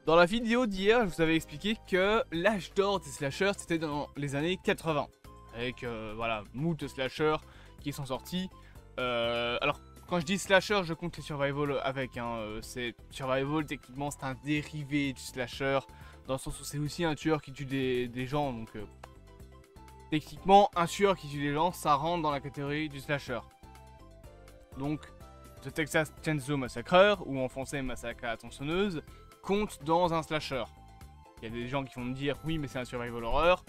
Dans la vidéo d'hier, je vous avais expliqué que l'âge d'or des slashers, c'était dans les années 80. Avec, voilà, moult slashers qui sont sortis. Alors, quand je dis slasher, je compte les survival avec. C'est survival, techniquement, c'est un dérivé du slasher. Dans le sens où c'est aussi un tueur qui tue des gens. Donc, techniquement, un tueur qui tue des gens, ça rentre dans la catégorie du slasher. Donc, The Texas Chainsaw Massacre, ou en français Massacre à la tronçonneuse, compte dans un slasher. Il y a des gens qui vont me dire oui mais c'est un survival horror.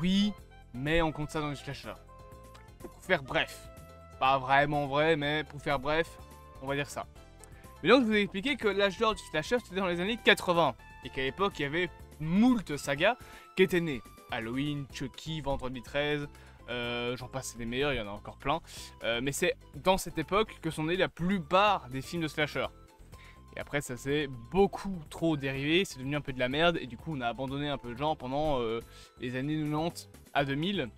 Oui, mais on compte ça dans le slasher. Pour faire bref. Pas vraiment vrai, mais pour faire bref, on va dire ça. Mais donc je vous ai expliqué que l'âge d'or du slasher c'était dans les années 80. Et qu'à l'époque il y avait moult sagas qui étaient nées. Halloween, Chucky, Vendredi 13, j'en passe c'est les meilleurs, il y en a encore plein. Mais c'est dans cette époque que sont nés la plupart des films de slasher. Et après ça s'est beaucoup trop dérivé, c'est devenu un peu de la merde et du coup on a abandonné un peu le genre pendant les années 90 à 2000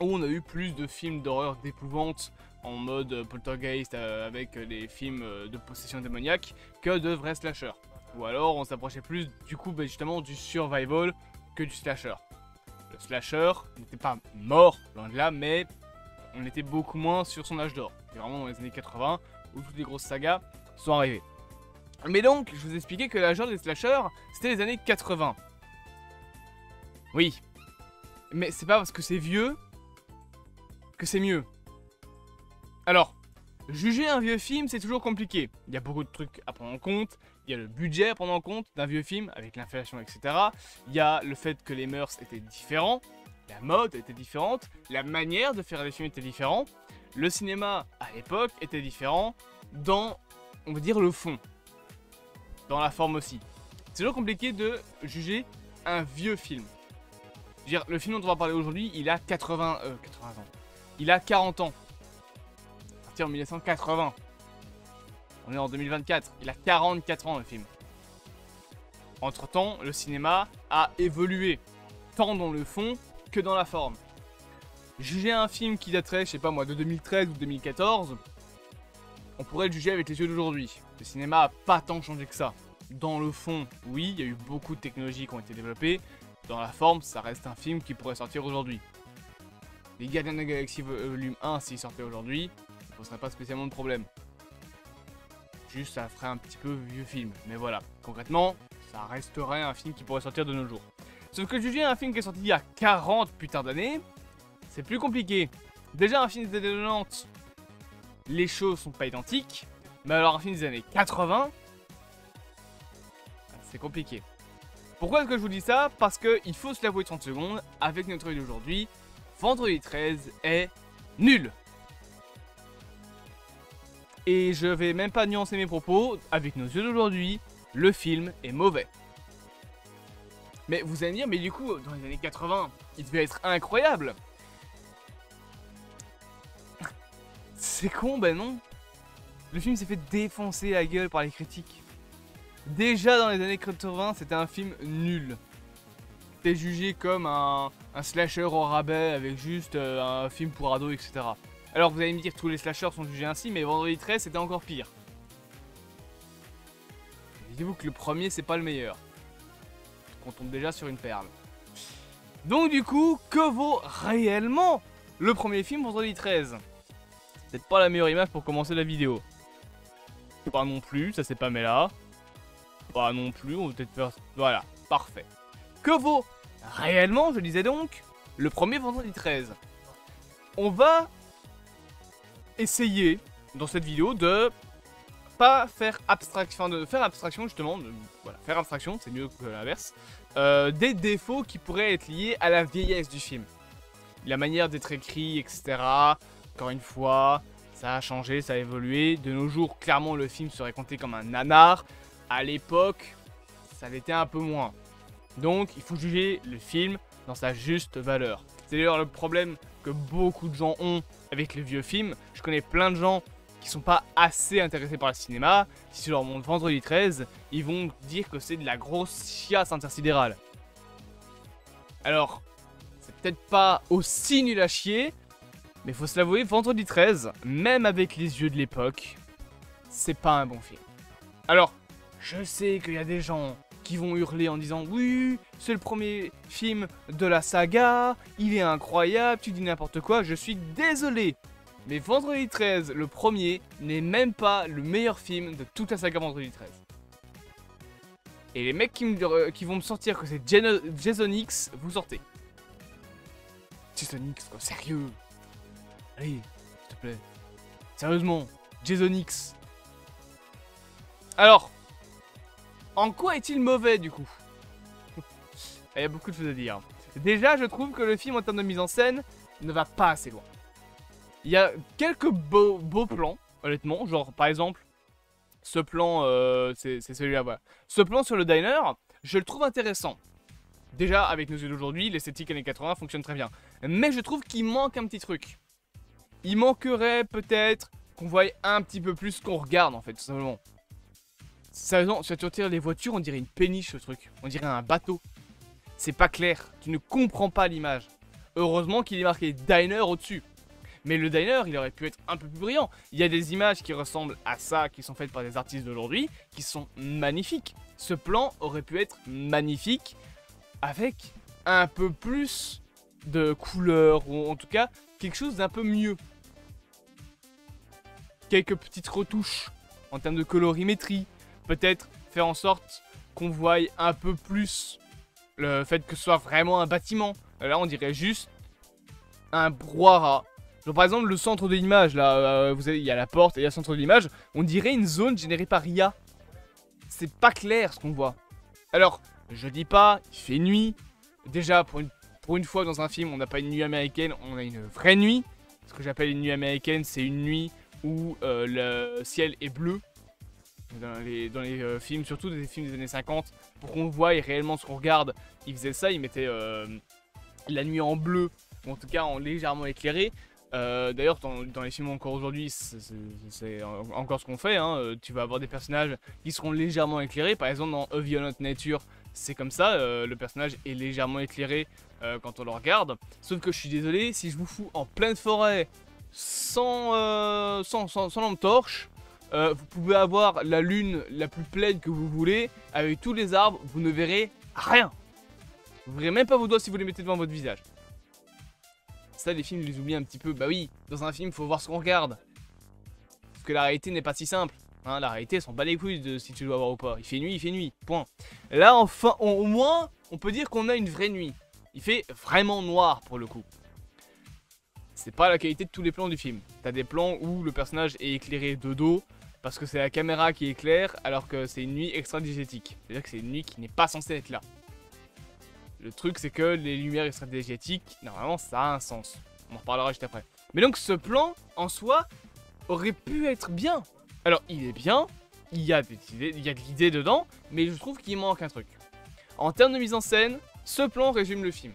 où on a eu plus de films d'horreur d'épouvante en mode poltergeist avec les films de possession démoniaque que de vrais slashers. Ou alors on s'approchait plus du coup justement du survival que du slasher. Le slasher n'était pas mort, loin de là, mais on était beaucoup moins sur son âge d'or. C'est vraiment dans les années 80 où toutes les grosses sagas sont arrivées. Mais donc, je vous expliquais que l'âge d'or des slashers, c'était les années 80. Oui. Mais c'est pas parce que c'est vieux que c'est mieux. Alors, juger un vieux film, c'est toujours compliqué. Il y a beaucoup de trucs à prendre en compte. Il y a le budget à prendre en compte d'un vieux film, avec l'inflation, etc. Il y a le fait que les mœurs étaient différents. La mode était différente. La manière de faire les films était différente. Le cinéma, à l'époque, était différent dans, on va dire, le fond. Dans la forme aussi. C'est toujours compliqué de juger un vieux film. Je veux dire, le film dont on va parler aujourd'hui, il a 80 ans. Il a 40 ans. Sorti en 1980. On est en 2024. Il a 44 ans le film. Entre temps, le cinéma a évolué. Tant dans le fond que dans la forme. Juger un film qui daterait, je sais pas moi, de 2013 ou 2014... on pourrait le juger avec les yeux d'aujourd'hui. Le cinéma a pas tant changé que ça. Dans le fond, oui, il y a eu beaucoup de technologies qui ont été développées. Dans la forme, ça reste un film qui pourrait sortir aujourd'hui. Les Gardiens de la Galaxie volume 1, s'il sortait aujourd'hui, ça ne poserait pas spécialement de problème. Juste, ça ferait un petit peu vieux film. Mais voilà, concrètement, ça resterait un film qui pourrait sortir de nos jours. Sauf que juger un film qui est sorti il y a 40 putains d'années, c'est plus compliqué. Déjà, un film des années 90... les choses sont pas identiques, mais alors un film des années 80, c'est compliqué. Pourquoi est-ce que je vous dis ça? Parce qu'il faut se l'avouer 30 secondes, avec notre œil d'aujourd'hui, Vendredi 13 est nul. Et je vais même pas nuancer mes propos, avec nos yeux d'aujourd'hui, le film est mauvais. Mais vous allez me dire, mais du coup, dans les années 80, il devait être incroyable. C'est con, ben non. Le film s'est fait défoncer la gueule par les critiques. Déjà dans les années 80, c'était un film nul. C'était jugé comme un slasher au rabais avec juste un film pour ados, etc. Alors vous allez me dire tous les slashers sont jugés ainsi, mais Vendredi 13 c'était encore pire. Dites-vous que le premier c'est pas le meilleur. On tombe déjà sur une perle. Donc du coup, que vaut réellement le premier film Vendredi 13 ? Peut-être pas la meilleure image pour commencer la vidéo. Pas non plus, ça c'est pas mais là. Pas non plus, on va peut-être faire... Voilà, parfait. Que vaut réellement, je disais donc, le premier Vendredi 13 ? On va essayer, dans cette vidéo, de pas faire abstraction, de faire abstraction justement, voilà, faire abstraction, c'est mieux que l'inverse, des défauts qui pourraient être liés à la vieillesse du film. La manière d'être écrit, etc. Encore une fois, ça a changé, ça a évolué. De nos jours, clairement, le film serait compté comme un nanar. À l'époque, ça l'était un peu moins. Donc, il faut juger le film dans sa juste valeur. C'est d'ailleurs le problème que beaucoup de gens ont avec les vieux films. Je connais plein de gens qui sont pas assez intéressés par le cinéma. Si je leur montre Vendredi 13, ils vont dire que c'est de la grosse chiasse intersidérale. Alors, c'est peut-être pas aussi nul à chier, mais faut se l'avouer, Vendredi 13, même avec les yeux de l'époque, c'est pas un bon film. Alors, je sais qu'il y a des gens qui vont hurler en disant oui, c'est le premier film de la saga, il est incroyable, tu dis n'importe quoi, je suis désolé. Mais Vendredi 13, le premier, n'est même pas le meilleur film de toute la saga Vendredi 13. Et les mecs qui vont me sortir que c'est Jason X, vous sortez. Jason X, quoi, sérieux. Allez, s'il te plaît. Sérieusement, Jason X. Alors, en quoi est-il mauvais du coup? Il y a beaucoup de choses à dire. Déjà, je trouve que le film en termes de mise en scène ne va pas assez loin. Il y a quelques beaux plans, honnêtement. Genre, par exemple, ce plan, c'est celui-là, voilà. Ce plan sur le diner, je le trouve intéressant. Déjà, avec nos yeux d'aujourd'hui, l'esthétique années 80 fonctionne très bien. Mais je trouve qu'il manque un petit truc. Il manquerait peut-être qu'on voie un petit peu plus ce qu'on regarde, en fait, tout simplement. Sérieusement, si tu retires les voitures, on dirait une péniche, ce truc. On dirait un bateau. C'est pas clair. Tu ne comprends pas l'image. Heureusement qu'il est marqué diner au-dessus. Mais le diner, il aurait pu être un peu plus brillant. Il y a des images qui ressemblent à ça, qui sont faites par des artistes d'aujourd'hui, qui sont magnifiques. Ce plan aurait pu être magnifique, avec un peu plus de couleurs, ou en tout cas, quelque chose d'un peu mieux. Quelques petites retouches en termes de colorimétrie. Peut-être faire en sorte qu'on voie un peu plus le fait que ce soit vraiment un bâtiment. Là, on dirait juste un brouhaha. Genre, par exemple, le centre de l'image, là, vous avez, il y a la porte et il y a le centre de l'image. On dirait une zone générée par IA. C'est pas clair ce qu'on voit. Alors, je dis pas, il fait nuit. Déjà, pour une fois dans un film, on n'a pas une nuit américaine, on a une vraie nuit. Ce que j'appelle une nuit américaine, c'est une nuit où le ciel est bleu. Dans les films, surtout des films des années 50, pour qu'on voie réellement ce qu'on regarde, ils faisaient ça, ils mettaient la nuit en bleu, ou en tout cas en légèrement éclairé. D'ailleurs, dans les films encore aujourd'hui, c'est encore ce qu'on fait. Hein. Tu vas avoir des personnages qui seront légèrement éclairés. Par exemple, dans A Violent Nature, c'est comme ça. Le personnage est légèrement éclairé quand on le regarde. Sauf que je suis désolé, si je vous fous en pleine forêt, sans lampe torche, vous pouvez avoir la lune la plus pleine que vous voulez. Avec tous les arbres, vous ne verrez rien. Vous ne verrez même pas vos doigts si vous les mettez devant votre visage. Ça, les films, ils les oublient un petit peu. Bah oui, dans un film, il faut voir ce qu'on regarde. Parce que la réalité n'est pas si simple. Hein, la réalité, elle s'en bat les couilles de si tu dois voir ou pas. Il fait nuit, point. Là, enfin, au moins, on peut dire qu'on a une vraie nuit. Il fait vraiment noir, pour le coup. C'est pas la qualité de tous les plans du film. T'as des plans où le personnage est éclairé de dos, parce que c'est la caméra qui éclaire, alors que c'est une nuit extra-digétique. C'est-à-dire que c'est une nuit qui n'est pas censée être là. Le truc, c'est que les lumières extra-digétiques, normalement, ça a un sens. On en reparlera juste après. Mais donc, ce plan, en soi, aurait pu être bien. Alors, il est bien, il y a de l'idée dedans, mais je trouve qu'il manque un truc. En termes de mise en scène, ce plan résume le film.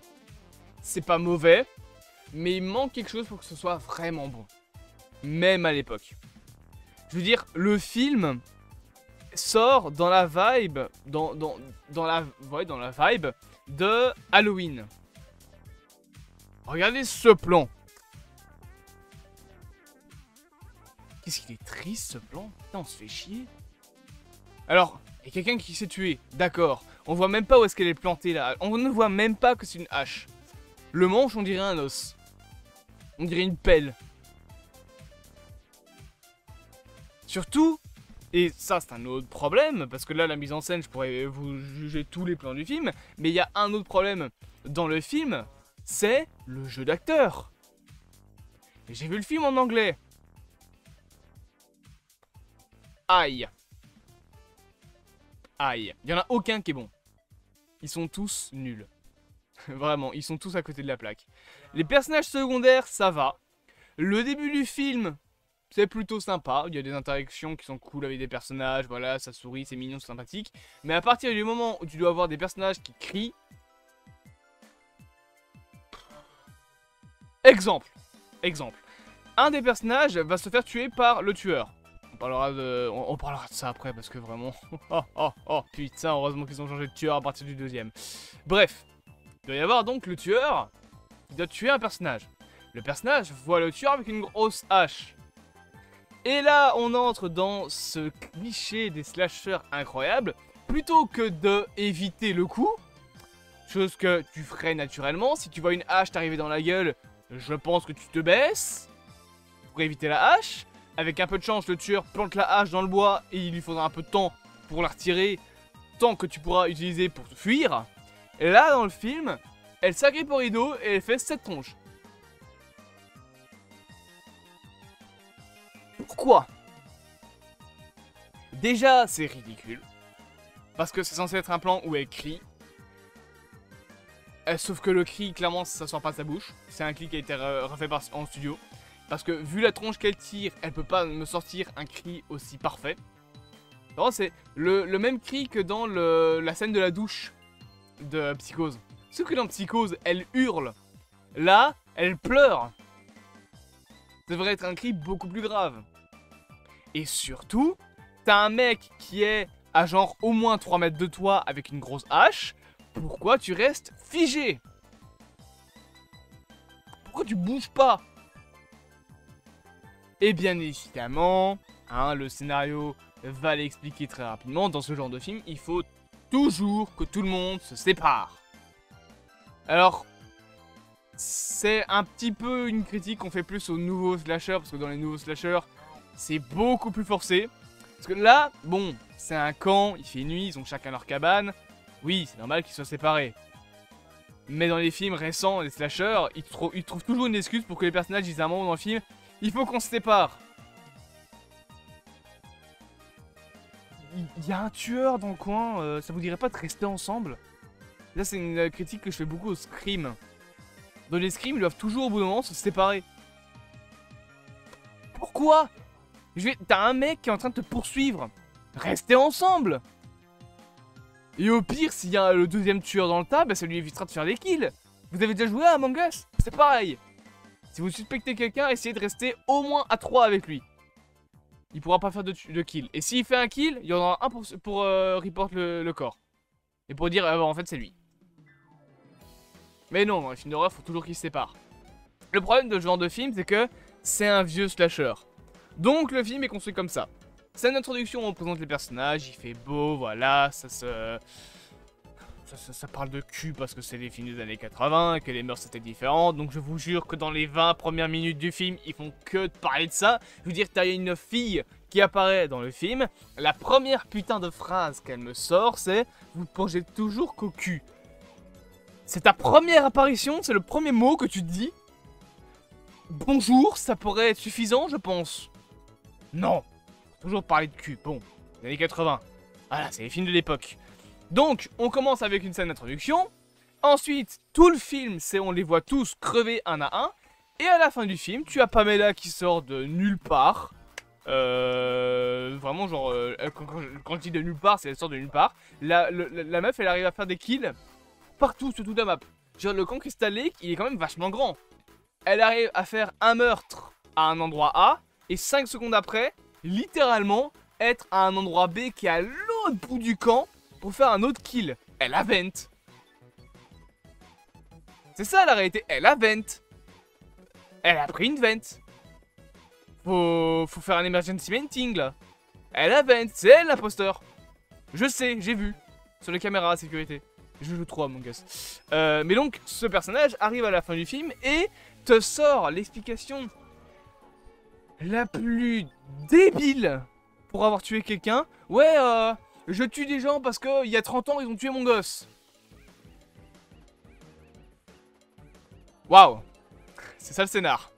C'est pas mauvais, mais il manque quelque chose pour que ce soit vraiment bon. Même à l'époque. Je veux dire, le film sort dans la vibe, dans la vibe de Halloween. Regardez ce plan. Qu'est-ce qu'il est triste ce plan. Putain, on se fait chier. Alors, il y a quelqu'un qui s'est tué, d'accord. On voit même pas où est-ce qu'elle est plantée là. On ne voit même pas que c'est une hache. Le manche, on dirait un os. On dirait une pelle. Surtout, et ça c'est un autre problème, parce que là la mise en scène, je pourrais vous juger tous les plans du film, mais il y a un autre problème dans le film, c'est le jeu d'acteur. J'ai vu le film en anglais. Aïe. Aïe. Il n'y en a aucun qui est bon. Ils sont tous nuls. Vraiment, ils sont tous à côté de la plaque. Les personnages secondaires, ça va. Le début du film, c'est plutôt sympa. Il y a des interactions qui sont cool avec des personnages. Voilà, ça sourit, c'est mignon, c'est sympathique. Mais à partir du moment où tu dois avoir des personnages qui crient... Exemple. Un des personnages va se faire tuer par le tueur. On parlera de ça après parce que vraiment... oh, putain, heureusement qu'ils ont changé de tueur à partir du deuxième. Bref. Il doit y avoir donc le tueur qui doit tuer un personnage. Le personnage voit le tueur avec une grosse hache. Et là, on entre dans ce cliché des slashers incroyables. Plutôt que de éviter le coup, chose que tu ferais naturellement, si tu vois une hache t'arriver dans la gueule, je pense que tu te baisses pour éviter la hache. Avec un peu de chance, le tueur plante la hache dans le bois et il lui faudra un peu de temps pour la retirer, temps que tu pourras utiliser pour te fuir. Et là, dans le film, elle s'agrippe au rideau et elle fait cette tronche. Pourquoi? Déjà, c'est ridicule. Parce que c'est censé être un plan où elle crie. Sauf que le cri, clairement, ça sort pas de sa bouche. C'est un cri qui a été refait en studio. Parce que vu la tronche qu'elle tire, elle peut pas me sortir un cri aussi parfait. C'est le même cri que dans la scène de la douche de Psychose. Sauf que dans Psychose, elle hurle. Là, elle pleure. Ça devrait être un cri beaucoup plus grave. Et surtout, t'as un mec qui est à genre au moins 3 mètres de toi avec une grosse hache. Pourquoi tu restes figé? Pourquoi tu bouges pas? Et bien évidemment, hein, le scénario va l'expliquer très rapidement. Dans ce genre de film, il faut toujours que tout le monde se sépare. Alors, c'est un petit peu une critique qu'on fait plus aux nouveaux slashers, parce que dans les nouveaux slashers, c'est beaucoup plus forcé. Parce que là, bon, c'est un camp, il fait nuit, ils ont chacun leur cabane. Oui, c'est normal qu'ils soient séparés. Mais dans les films récents, les slashers, ils trouvent toujours une excuse pour que les personnages disent à un moment dans le film, il faut qu'on se sépare. Il y a un tueur dans le coin, ça vous dirait pas de rester ensemble? Là, c'est une critique que je fais beaucoup aux Scream. Dans les Scream, ils doivent toujours au bout d'un moment se séparer. Pourquoi? T'as un mec qui est en train de te poursuivre. Restez ensemble. Et au pire, s'il y a le deuxième tueur dans le tas, bah ça lui évitera de faire des kills. Vous avez déjà joué à Among Us? C'est pareil. Si vous suspectez quelqu'un, essayez de rester au moins à 3 avec lui. Il pourra pas faire de kill. Et s'il fait un kill, il y en aura un pour report le corps. Et pour dire, en fait, c'est lui. Mais non, dans les films d'horreur, faut toujours qu'ils se séparent. Le problème de ce genre de film, c'est que c'est un vieux slasher. Donc le film est construit comme ça. C'est une introduction, on présente les personnages, il fait beau, voilà, ça parle de cul parce que c'est les films des années 80 et que les mœurs étaient différentes. Donc je vous jure que dans les 20 premières minutes du film, ils font que de parler de ça. Je veux dire, t'as une fille qui apparaît dans le film. La première putain de phrase qu'elle me sort, c'est « Vous pensez toujours qu'au cul ». C'est ta première apparition, c'est le premier mot que tu te dis. Bonjour, ça pourrait être suffisant, je pense. Non. Toujours parler de cul. Bon, les années 80. Voilà, c'est les films de l'époque. Donc, on commence avec une scène d'introduction. Ensuite, tout le film, c'est on les voit tous crever un à un. Et à la fin du film, tu as Pamela qui sort de nulle part. Vraiment, genre, quand je dis de nulle part, c'est elle sort de nulle part. La meuf, elle arrive à faire des kills partout sur toute la map. Genre, le camp Crystal Lake, il est quand même vachement grand. Elle arrive à faire un meurtre à un endroit A. Et 5 secondes après, littéralement, être à un endroit B qui est à l'autre bout du camp pour faire un autre kill. Elle a vent. C'est ça la réalité, elle a vent. Elle a pris une vent. Faut faire un emergency venting là. Elle a vent, c'est elle l'imposteur. Je sais, j'ai vu. Sur les caméras à sécurité. Je joue trop à Among Us. Mais donc, ce personnage arrive à la fin du film et te sort l'explication la plus débile pour avoir tué quelqu'un. Ouais, je tue des gens parce qu'il y a 30 ans, ils ont tué mon gosse. Waouh. C'est ça le scénar.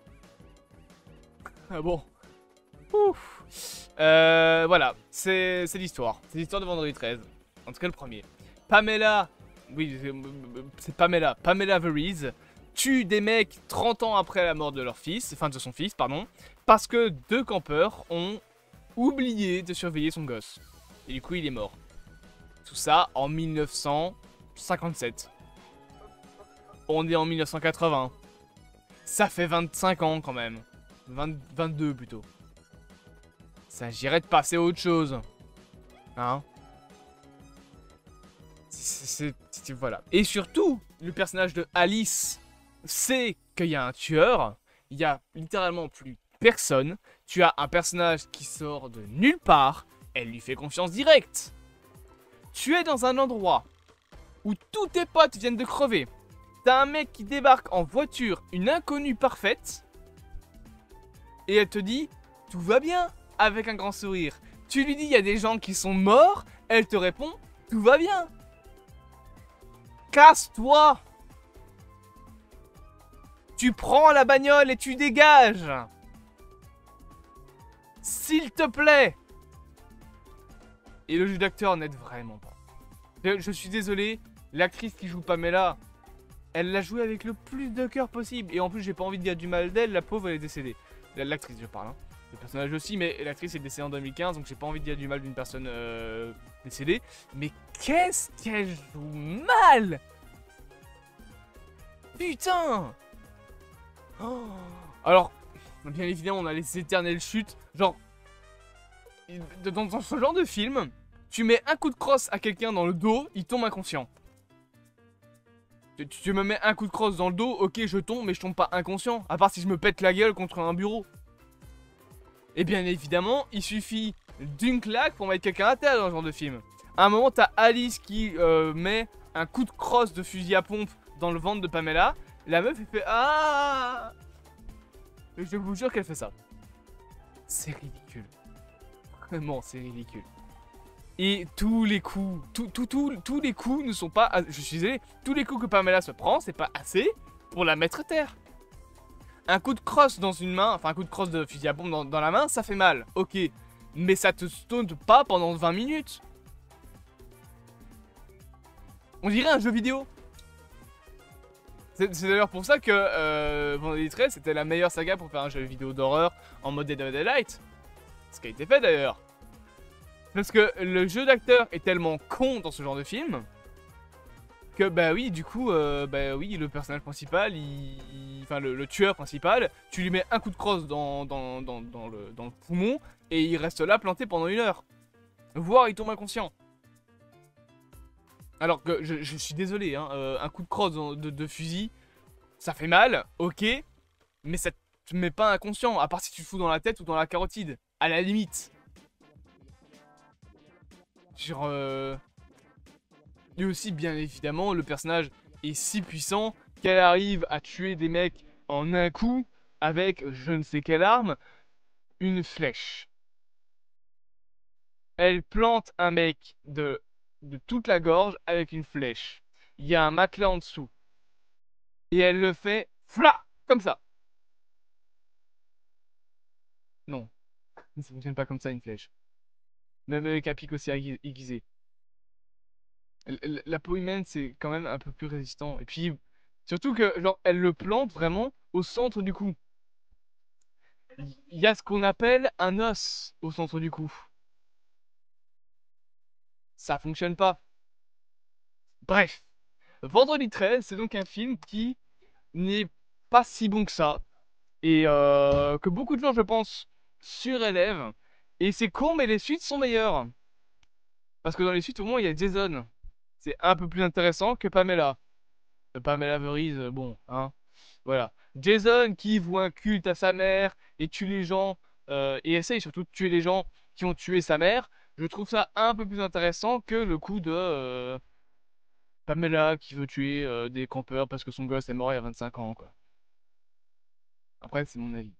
Ah bon. Ouf. Voilà, c'est l'histoire. C'est l'histoire de Vendredi 13. En tout cas, le premier. Pamela, oui, c'est Pamela. Pamela Voorhees tue des mecs 30 ans après la mort de leur fils, enfin de son fils, pardon, parce que 2 campeurs ont oublié de surveiller son gosse. Et du coup, il est mort. Tout ça en 1957. On est en 1980. Ça fait 25 ans quand même. 22 plutôt. S'agirait de passer à autre chose. Hein? Voilà. Et surtout, le personnage de Alice sait qu'il y a un tueur. Il y a littéralement plus personne. Tu as un personnage qui sort de nulle part. Elle lui fait confiance directe. Tu es dans un endroit où tous tes potes viennent de crever. T'as un mec qui débarque en voiture, une inconnue parfaite. Et elle te dit, tout va bien, avec un grand sourire. Tu lui dis, il y a des gens qui sont morts. Elle te répond, tout va bien. Casse-toi. Tu prends la bagnole et tu dégages. S'il te plaît. Et le jeu d'acteur n'aide vraiment pas. Je suis désolé, l'actrice qui joue Pamela, elle l'a joué avec le plus de cœur possible. Et en plus, j'ai pas envie de dire du mal d'elle, la pauvre, elle est décédée. L'actrice, je parle, hein. Le personnage aussi, mais l'actrice est décédée en 2015, donc j'ai pas envie de dire du mal d'une personne décédée. Mais qu'est-ce qu'elle joue mal! Putain! Oh. Alors, bien évidemment, on a les éternelles chutes. Genre, dans ce genre de film, tu mets un coup de crosse à quelqu'un dans le dos, il tombe inconscient. Tu me mets un coup de crosse dans le dos, ok, je tombe, mais je tombe pas inconscient. À part si je me pète la gueule contre un bureau. Et bien évidemment, il suffit d'une claque pour mettre quelqu'un à terre dans ce genre de film. À un moment, t'as Alice qui met un coup de crosse de fusil à pompe dans le ventre de Pamela. La meuf, elle fait ah. Et je vous jure qu'elle fait ça. C'est ridicule. Vraiment, c'est ridicule. Et tous les coups, tous les coups ne sont pas... Je suis désolé, tous les coups que Pamela se prend, c'est pas assez pour la mettre à terre. Un coup de crosse dans une main, enfin un coup de crosse de fusil à pompe dans la main, ça fait mal, ok. Mais ça te stone pas pendant 20 minutes. On dirait un jeu vidéo. C'est d'ailleurs pour ça que Vendredi 13 c'était la meilleure saga pour faire un jeu vidéo d'horreur en mode Dead by Daylight. Ce qui a été fait d'ailleurs. Parce que le jeu d'acteur est tellement con dans ce genre de film que bah oui, du coup, bah oui, le personnage principal, enfin le tueur principal, tu lui mets un coup de crosse dans le poumon et il reste là planté pendant 1 heure. Voire il tombe inconscient. Alors que je suis désolé, hein, un coup de crosse de fusil, ça fait mal, ok, mais ça te met pas inconscient, à part si tu le fous dans la tête ou dans la carotide, à la limite. Genre, et aussi, bien évidemment, le personnage est si puissant qu'elle arrive à tuer des mecs en un coup avec je ne sais quelle arme, une flèche. Elle plante un mec de toute la gorge avec une flèche. Il y a un matelas en dessous. Et elle le fait, fla, comme ça. Non, ça fonctionne pas comme ça une flèche. Même avec un pic aussi aiguisé. La peau humaine, c'est quand même un peu plus résistant. Et puis, surtout que, genre, elle le plante vraiment au centre du cou. Il y a ce qu'on appelle un os au centre du cou. Ça fonctionne pas. Bref. Vendredi 13, c'est donc un film qui n'est pas si bon que ça. Et que beaucoup de gens, je pense, surélèvent. Et c'est con, mais les suites sont meilleures. Parce que dans les suites, au moins, il y a Jason. C'est un peu plus intéressant que Pamela. Pamela Voorhees, bon, hein. Voilà. Jason qui voue un culte à sa mère et tue les gens, et essaye surtout de tuer les gens qui ont tué sa mère. Je trouve ça un peu plus intéressant que le coup de Pamela qui veut tuer des campeurs parce que son gosse est mort il y a 25 ans, quoi. Après, c'est mon avis.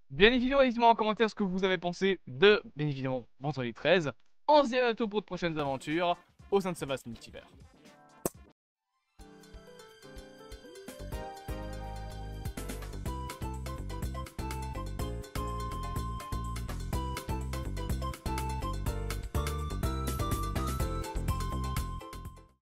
Bien évidemment, dites-moi en commentaire ce que vous avez pensé de, bien évidemment, Vendredi 13. On se dit à bientôt pour de prochaines aventures au sein de Savas Multivers.